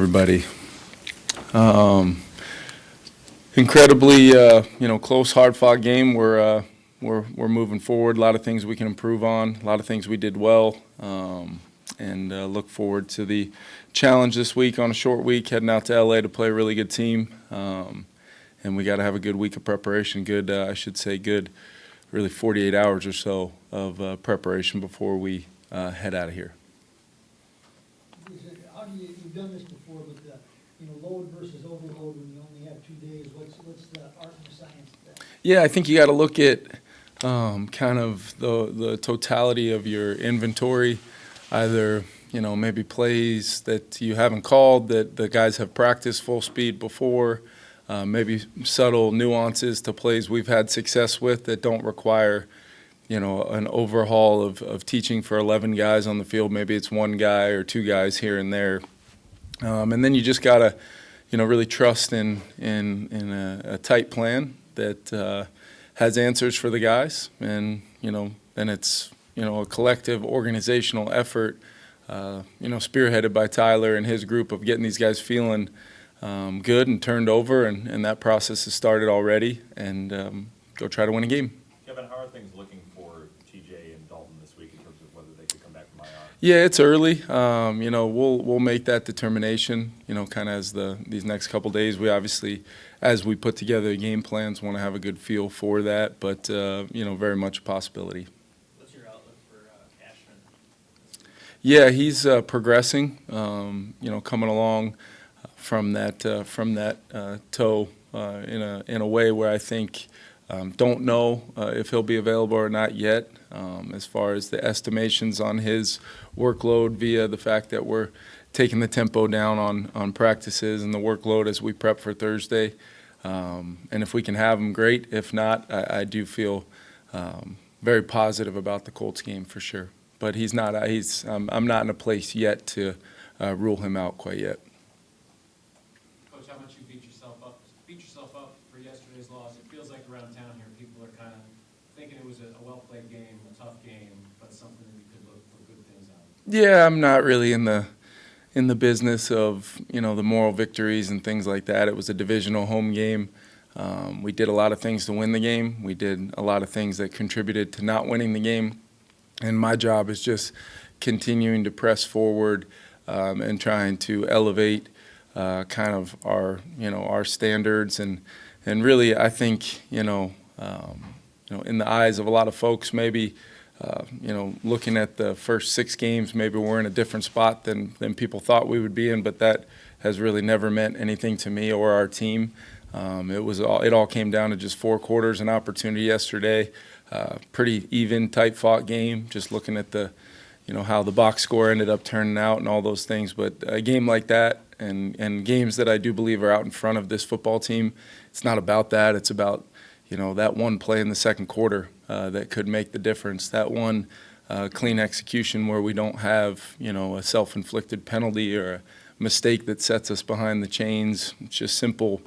everybody. Incredibly, close, hard-fought game. We're moving forward. A lot of things we can improve on. A lot of things we did well, and look forward to the challenge this week on a short week, heading out to LA to play a really good team. And we got to have a good week of preparation. Good, really 48 hours or so of preparation before we head out of here. How do you've done this before with the, load versus overload when you only have 2 days? What's the art and the science of that? Yeah, I think you got to look at kind of the totality of your inventory, either maybe plays that you haven't called that the guys have practiced full speed before, maybe subtle nuances to plays we've had success with that don't require an overhaul of teaching for 11 guys on the field. Maybe it's one guy or two guys here and there. And then you just got to, really trust in a tight plan that has answers for the guys. And, then it's, a collective organizational effort, spearheaded by Tyler and his group of getting these guys feeling good and turned over. And that process has started already. And go try to win a game. Kevin, how are things looking for TJ and Dalton this week in terms of whether they could come back from IR? Yeah, it's early. We'll make that determination, kind of as these next couple days. We obviously, as we put together game plans, want to have a good feel for that, but, very much a possibility. What's your outlook for Cashman? Yeah, he's progressing, coming along from that toe in a way where I think don't know if he'll be available or not yet, as far as the estimations on his workload via the fact that we're taking the tempo down on practices and the workload as we prep for Thursday. And if we can have him, great. If not, I do feel very positive about the Colts game for sure. But he's not. I'm not in a place yet to rule him out quite yet. Coach, how much you beat yourself up for yesterday's loss? It feels like around town here, people are kind of thinking it was a well-played game, a tough game, but something that you could look for good things out of. Yeah, I'm not really in the business of the moral victories and things like that. It was a divisional home game. We did a lot of things to win the game. We did a lot of things that contributed to not winning the game. And my job is just continuing to press forward and trying to elevate kind of our standards and really I think in the eyes of a lot of folks maybe looking at the first 6 games maybe we're in a different spot than people thought we would be in, but that has really never meant anything to me or our team. It all came down to just 4 quarters, an opportunity yesterday, pretty even, tight-fought game. Just looking at the how the box score ended up turning out and all those things. But a game like that and games that I do believe are out in front of this football team, it's not about that. It's about, that one play in the second quarter that could make the difference. That one clean execution where we don't have, a self-inflicted penalty or a mistake that sets us behind the chains. It's just simple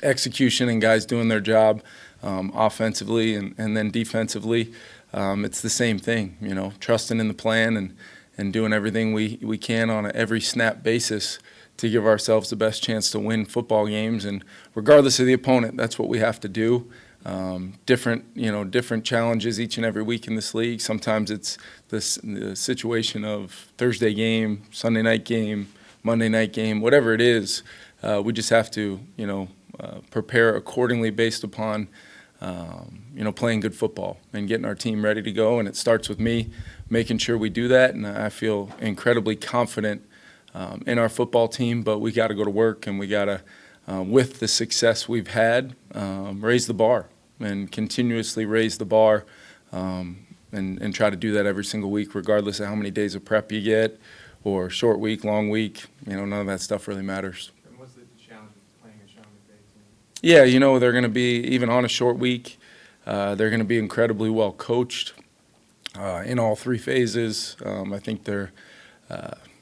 execution and guys doing their job offensively and then defensively. It's the same thing, trusting in the plan and doing everything we can on an every snap basis to give ourselves the best chance to win football games. And regardless of the opponent, that's what we have to do. Different challenges each and every week in this league. Sometimes it's the situation of Thursday game, Sunday night game, Monday night game, whatever it is. We just have to, prepare accordingly based upon playing good football and getting our team ready to go. And it starts with me making sure we do that. And I feel incredibly confident in our football team, but we got to go to work and we got to, with the success we've had, raise the bar and continuously raise the bar and try to do that every single week, regardless of how many days of prep you get or short week, long week. None of that stuff really matters. And what's the challenge of playing a Sean McVay team? Yeah, they're going to be, even on a short week, they're going to be incredibly well coached in all 3 phases. I think they're,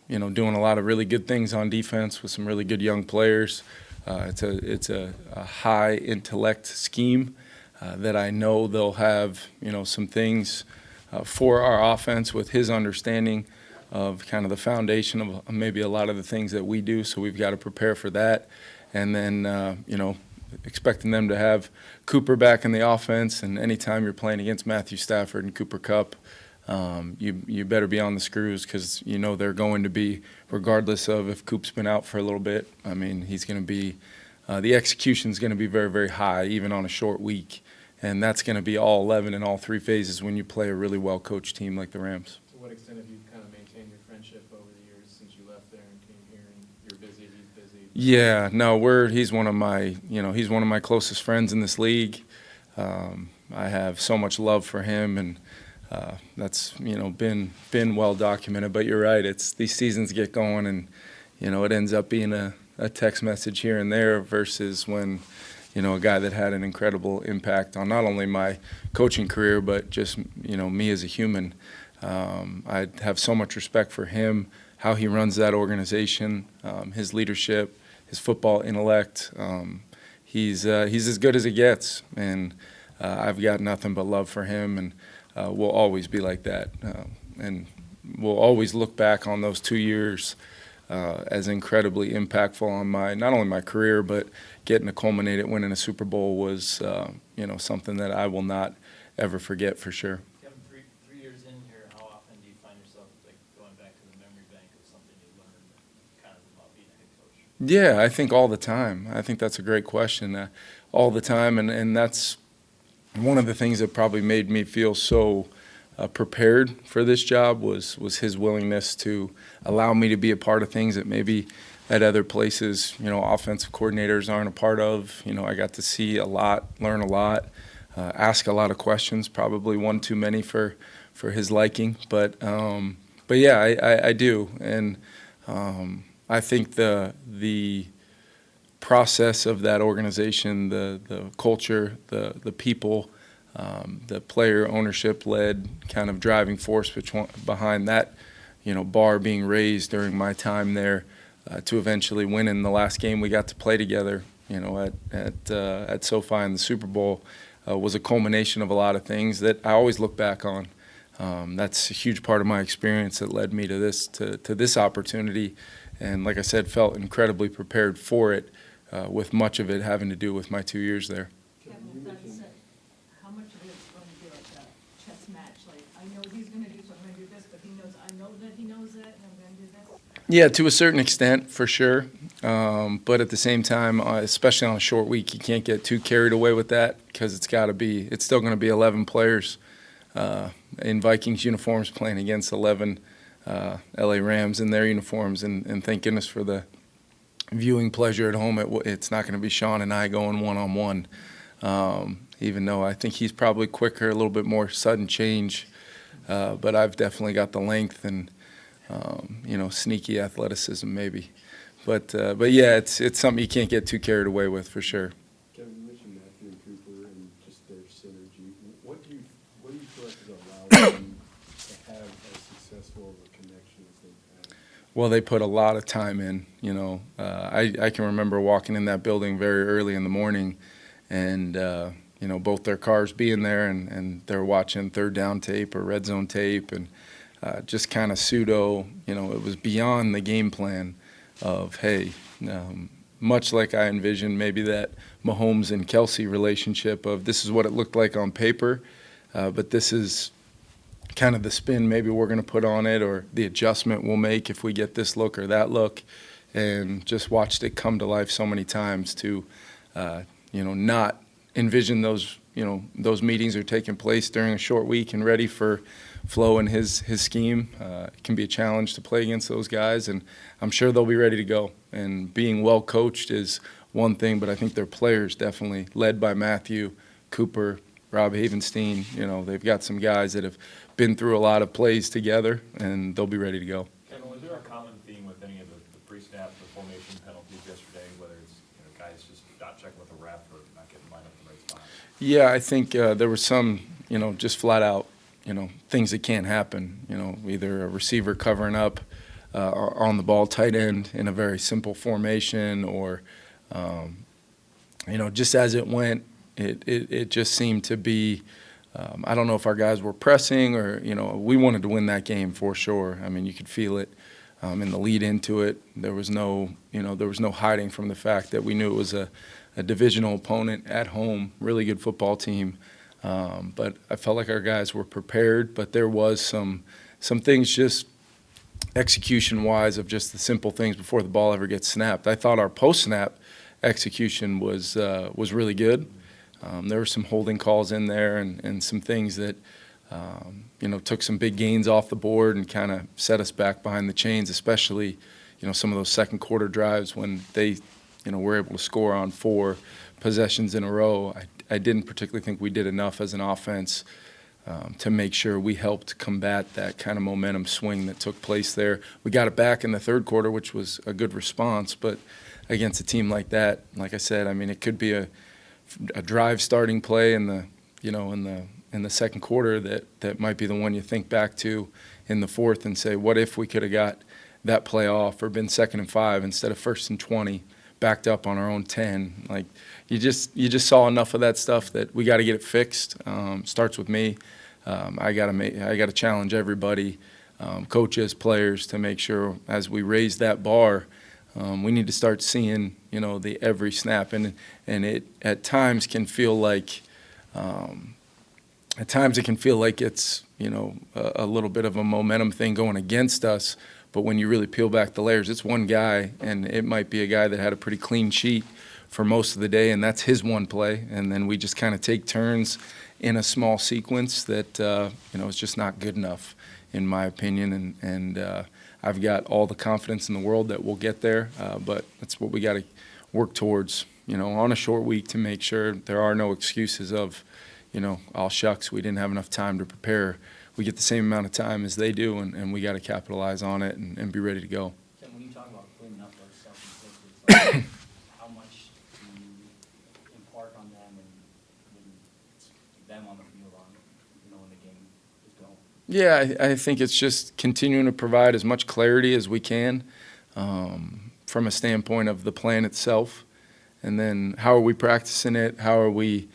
doing a lot of really good things on defense with some really good young players. It's a high intellect scheme that I know they'll have, some things for our offense with his understanding of kind of the foundation of maybe a lot of the things that we do. So we've got to prepare for that. And then, expecting them to have Cooper back in the offense. And anytime you're playing against Matthew Stafford and Cooper Kupp, you better be on the screws because they're going to be, regardless of if Coop's been out for a little bit. I mean, he's going to be the execution's going to be very, very high, even on a short week. And that's going to be all 11 in all three phases when you play a really well-coached team like the Rams. To what extent have you kind of maintained your friendship over the years since you left there and came here and you're busy, he's busy? Yeah, no, he's one of my closest friends in this league. I have so much love for him, and that's been well documented. But you're right, it's these seasons get going, and it ends up being a text message here and there versus when a guy that had an incredible impact on not only my coaching career but just me as a human. I have so much respect for him, how he runs that organization, his leadership, his football intellect. He's as good as it gets, and I've got nothing but love for him, and we'll always be like that. And we'll always look back on those 2 years as incredibly impactful on not only my career, but getting to culminate it, winning a Super Bowl was something that I will not ever forget for sure. Kevin, three years in here, how often do you find yourself going back to the memory bank of something you learned kind of about being a head coach? Yeah, I think all the time. I think that's a great question. All the time, and that's one of the things that probably made me feel so prepared for this job was his willingness to allow me to be a part of things that maybe at other places, offensive coordinators aren't a part of. I got to see a lot, learn a lot, ask a lot of questions, probably one too many for his liking. But yeah, I do. And I think the process of that organization, the culture, the people, the player ownership-led kind of driving force behind that, bar being raised during my time there to eventually win in the last game we got to play together, at SoFi in the Super Bowl, was a culmination of a lot of things that I always look back on. That's a huge part of my experience that led me to this opportunity, and like I said, felt incredibly prepared for it, with much of it having to do with my 2 years there. Kevin, with that said, how much of it is going to be like a chess match? Like, I know he's going to do something, I'm going to do this, but I know that he knows that, and I'm going to do this? Yeah, to a certain extent, for sure. But at the same time, especially on a short week, you can't get too carried away with that because it's still going to be 11 players in Vikings uniforms playing against 11 LA Rams in their uniforms. And thank goodness for the viewing pleasure at home. It's not going to be Sean and I going one-on-one, even though I think he's probably quicker, a little bit more sudden change. But I've definitely got the length and sneaky athleticism maybe. But yeah, it's something you can't get too carried away with for sure. Kevin, you mentioned Matthew and Cooper and just their synergy. What do you feel like has allowed them to have as successful of a connection as they've had? Well, they put a lot of time in. I can remember walking in that building very early in the morning, and both their cars being there, and they're watching third down tape or red zone tape, and just kind of pseudo. It was beyond the game plan of, hey, much like I envisioned maybe that Mahomes and Kelsey relationship of this is what it looked like on paper, but this is kind of the spin maybe we're going to put on it or the adjustment we'll make if we get this look or that look, and just watched it come to life so many times to, not envision those meetings are taking place during a short week and ready for Flo and his scheme. It can be a challenge to play against those guys, and I'm sure they'll be ready to go. And being well coached is one thing, but I think their players definitely, led by Matthew, Cooper, Rob Havenstein, they've got some guys that have been through a lot of plays together, and they'll be ready to go. Kevin, was there a common theme with any of the pre-snap, the formation penalties yesterday, whether it's guys just not checking with the ref or not getting lined up in the right spot? Yeah, I think there was some, just flat out, things that can't happen. Either a receiver covering up on the ball, tight end in a very simple formation, or, just as it went, it just seemed to be I don't know if our guys were pressing or, we wanted to win that game for sure. I mean, you could feel it in the lead into it. There was no hiding from the fact that we knew it was a divisional opponent at home, really good football team. But I felt like our guys were prepared, but there was some things just execution-wise of just the simple things before the ball ever gets snapped. I thought our post-snap execution was really good. There were some holding calls in there and some things that, took some big gains off the board and kind of set us back behind the chains, especially, some of those second quarter drives when they, were able to score on 4 possessions in a row. I didn't particularly think we did enough as an offense to make sure we helped combat that kind of momentum swing that took place there. We got it back in the third quarter, which was a good response, but against a team like that, like I said, I mean, it could be a drive starting play in the second quarter that might be the one you think back to in the fourth and say, what if we could have got that play off or been 2nd and 5 instead of 1st and 20, backed up on our own 10. Like you just saw enough of that stuff that we got to get it fixed. Starts with me. I got to challenge everybody, coaches, players, to make sure as we raise that bar, we need to start seeing, the every snap, and it at times can feel like it's, a little bit of a momentum thing going against us. But when you really peel back the layers, it's one guy, and it might be a guy that had a pretty clean sheet for most of the day, and that's his one play. And then we just kind of take turns in a small sequence that, is just not good enough, in my opinion. And I've got all the confidence in the world that we'll get there, but that's what we got to work towards, on a short week, to make sure there are no excuses of, oh, shucks, we didn't have enough time to prepare. We get the same amount of time as they do, and we got to capitalize on it and be ready to go. Tim, when you talk about cleaning up those self-inflicted, like, how much do you impart on them and keep them on the field when the game is going? Yeah, I think it's just continuing to provide as much clarity as we can from a standpoint of the plan itself, and then how are we practicing it? How are we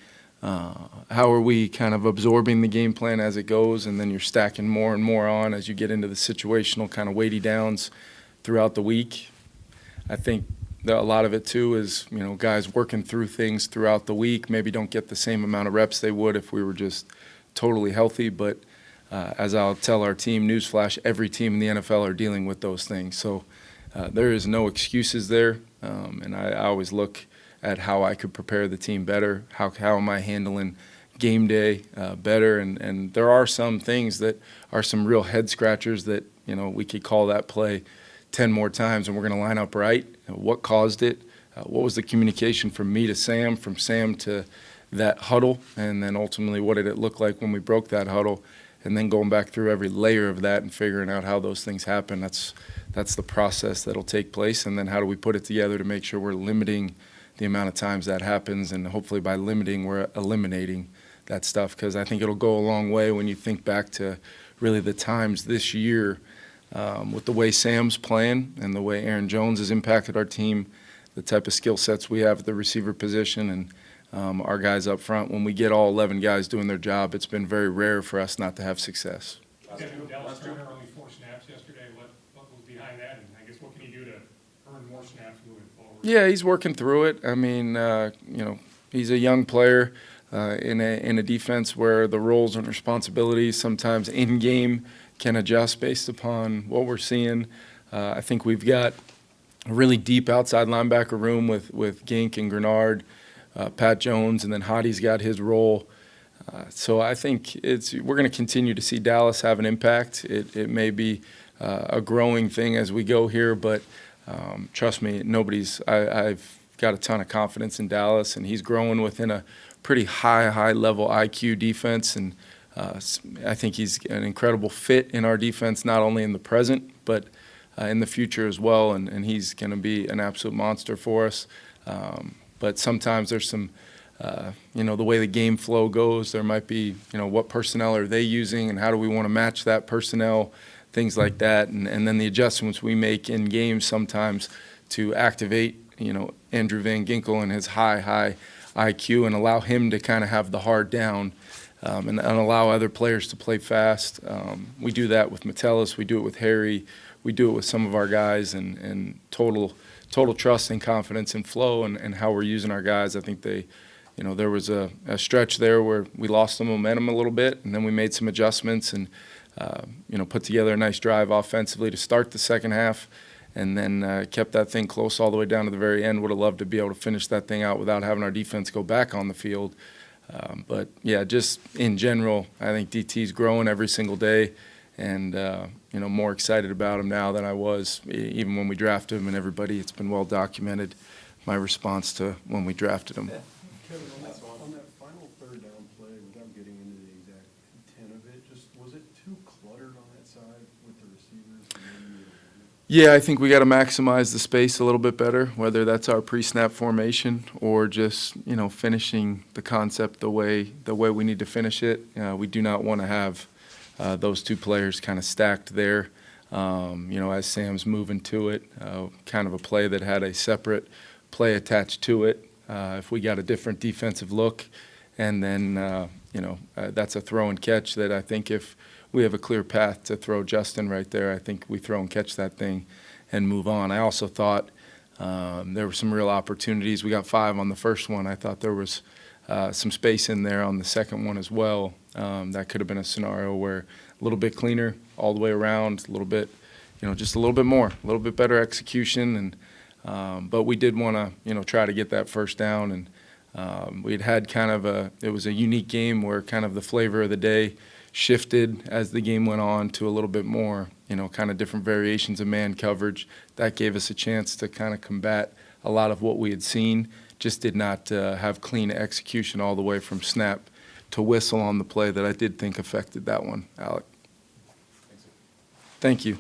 kind of absorbing the game plan as it goes, and then you're stacking more and more on as you get into the situational kind of weighty downs throughout the week. I think that a lot of it too is, guys working through things throughout the week, maybe don't get the same amount of reps they would if we were just totally healthy, but as I'll tell our team, newsflash, every team in the NFL are dealing with those things. So there is no excuses there, and I always look at how I could prepare the team better, how am I handling game day better, and there are some things that are some real head scratchers that, we could call that play 10 more times and we're going to line up right. What caused it? What was the communication from me to Sam, from Sam to that huddle, and then ultimately what did it look like when we broke that huddle, and then going back through every layer of that and figuring out how those things happen. That's the process that'll take place, and then how do we put it together to make sure we're limiting the amount of times that happens, and hopefully by limiting, we're eliminating that stuff, because I think it'll go a long way when you think back to really the times this year with the way Sam's playing and the way Aaron Jones has impacted our team, the type of skill sets we have at the receiver position, and our guys up front. When we get all 11 guys doing their job, it's been very rare for us not to have success. Dallas Turner only 4 snaps yesterday. What was behind that, and I guess what can you do to earn more snaps moving forward? Yeah, he's working through it. I mean, he's a young player in a defense where the roles and responsibilities sometimes in game can adjust based upon what we're seeing. I think we've got a really deep outside linebacker room with Gink and Grenard, Pat Jones, and then Hottie's got his role. So I think we're going to continue to see Dallas have an impact. It may be a growing thing as we go here, but trust me, I've got a ton of confidence in Dallas, and he's growing within a pretty high level IQ defense, and I think he's an incredible fit in our defense, not only in the present, but in the future as well, and he's going to be an absolute monster for us. But sometimes there's some, the way the game flow goes, there might be, what personnel are they using and how do we want to match that personnel, things like that. And then the adjustments we make in games sometimes to activate, Andrew Van Ginkel and his high IQ and allow him to kind of have the hard down and allow other players to play fast. We do that with Metellus, we do it with Harry, we do it with some of our guys, and total trust and confidence in flow and how we're using our guys. I think there was a stretch there where we lost the momentum a little bit, and then we made some adjustments and put together a nice drive offensively to start the second half, and then kept that thing close all the way down to the very end. Would have loved to be able to finish that thing out without having our defense go back on the field. But, yeah, just in general, I think DT's growing every single day, and, more excited about him now than I was even when we drafted him, and everybody, it's been well documented, my response to when we drafted him. Kevin, on that final third down play, without getting into the exact intent of it, just was it too cluttered on that side with the receivers? Yeah, I think we got to maximize the space a little bit better, whether that's our pre-snap formation or just, finishing the concept the way we need to finish it. We do not want to have those two players kind of stacked there. As Sam's moving to it, kind of a play that had a separate play attached to it. If we got a different defensive look, and then, that's a throw and catch that I think if we have a clear path to throw Justin right there, I think we throw and catch that thing and move on. I also thought there were some real opportunities. We got 5 on the first one. I thought there was some space in there on the second one as well. That could have been a scenario where a little bit cleaner all the way around, a little bit, just a little bit more, a little bit better execution. But we did want to, try to get that first down. And we had kind of it was a unique game where kind of the flavor of the day shifted as the game went on to a little bit more, kind of different variations of man coverage. That gave us a chance to kind of combat a lot of what we had seen. Just did not have clean execution all the way from snap to whistle on the play that I did think affected that one, Alec. Thank you.